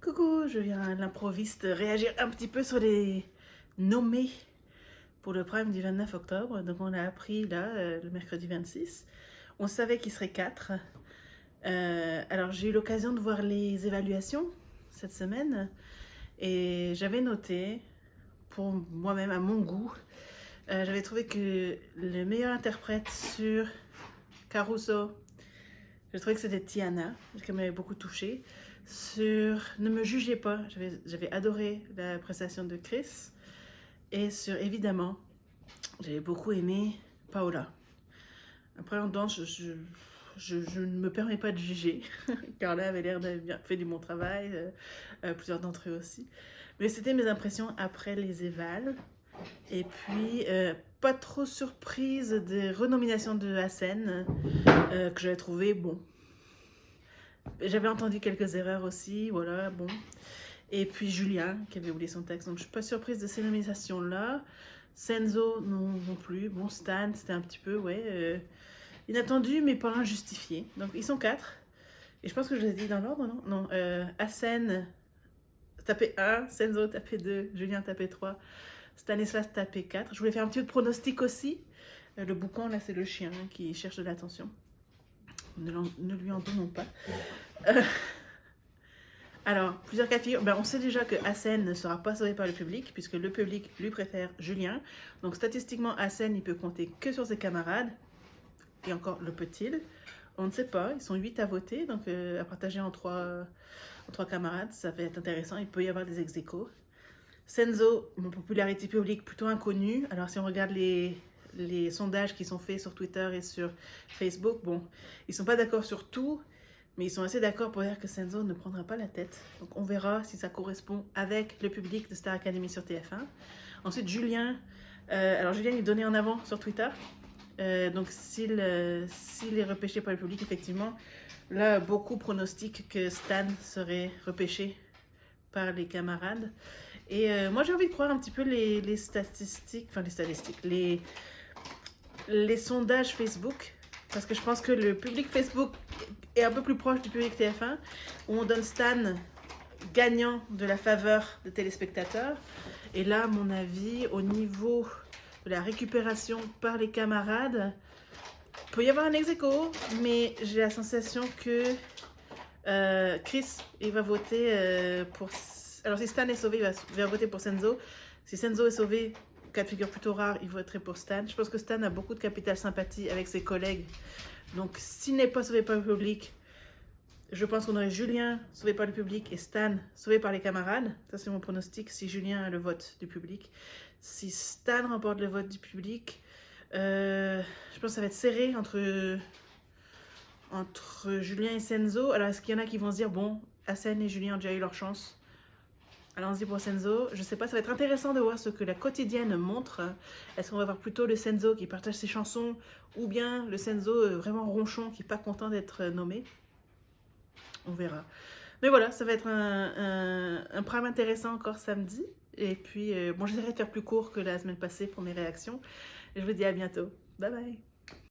Coucou, je viens à l'improviste réagir un petit peu sur les nommés pour le prime du 29 octobre. Donc on l'a appris là, le mercredi 26. On savait qu'il serait 4. Alors j'ai eu l'occasion de voir les évaluations cette semaine et j'avais noté, pour moi-même, à mon goût, j'avais trouvé que le meilleur interprète sur Caruso, j'ai trouvé que c'était Tiana, qui m'avait beaucoup touchée. Sur Ne me jugez pas, j'avais adoré la prestation de Chris. Et sur Évidemment, j'avais beaucoup aimé Paola. Après, en danse, je ne me permets pas de juger. Carla avait l'air d'avoir bien fait du bon travail, plusieurs d'entre eux aussi. Mais c'était mes impressions après les évals. Et puis, pas trop surprise des renominations de Hassen, que j'avais trouvé bon. J'avais entendu quelques erreurs aussi, voilà, bon. Et puis Julien, qui avait oublié son texte, donc je suis pas surprise de ces nominations-là. Senzo, non plus. Bon, Stan, c'était un petit peu, ouais, inattendu, mais pas injustifié. Donc ils sont 4. Et je pense que je les ai dit dans l'ordre, non? Non, Hassen, tapé 1, Senzo, tapé 2, Julien, tapé 3, Stanislas, tapé 4. Je voulais faire un petit peu de pronostic aussi. Le boucan, là, c'est le chien qui cherche de l'attention. Ne lui en donnons pas. Alors, plusieurs cas de figure. On sait déjà que Hassen ne sera pas sauvé par le public, puisque le public lui préfère Julien. Donc, statistiquement, Hassen, il peut compter que sur ses camarades. Et encore, le peut-il? On ne sait pas. Ils sont 8 à voter, donc à partager en 3 camarades. Ça va être intéressant. Il peut y avoir des ex-aequo. Senzo, popularité publique plutôt inconnue. Alors, si on regarde les sondages qui sont faits sur Twitter et sur Facebook, bon, ils ne sont pas d'accord sur tout, mais ils sont assez d'accord pour dire que Senzo ne prendra pas la tête. Donc on verra si ça correspond avec le public de Star Academy sur TF1. Ensuite, Julien. Alors Julien est donné en avant sur Twitter. Donc s'il est repêché par le public, effectivement, là, beaucoup pronostiquent que Stan serait repêché par les camarades. Et moi, j'ai envie de croire un petit peu les statistiques, enfin les sondages Facebook, parce que je pense que le public Facebook est un peu plus proche du public TF1, où on donne Stan gagnant de la faveur des téléspectateurs. Et là, à mon avis, au niveau de la récupération par les camarades, il peut y avoir un ex-aequo, mais j'ai la sensation que Chris, il va voter pour... Alors si Stan est sauvé, il va voter pour Senzo. Si Senzo est sauvé, cas de figure plutôt rare, il voterait pour Stan. Je pense que Stan a beaucoup de capital sympathie avec ses collègues. Donc s'il n'est pas sauvé par le public, je pense qu'on aurait Julien sauvé par le public et Stan sauvé par les camarades. Ça c'est mon pronostic si Julien a le vote du public. Si Stan remporte le vote du public, je pense que ça va être serré entre Julien et Senzo. Alors est-ce qu'il y en a qui vont se dire, bon, Hassen et Julien ont déjà eu leur chance, allons-y pour Senzo. Je sais pas, ça va être intéressant de voir ce que la quotidienne montre. Est-ce qu'on va voir plutôt le Senzo qui partage ses chansons ou bien le Senzo vraiment ronchon qui n'est pas content d'être nommé? On verra. Mais voilà, ça va être un prime intéressant encore samedi. Et puis, bon, j'essaierai de faire plus court que la semaine passée pour mes réactions. Et je vous dis à bientôt. Bye bye!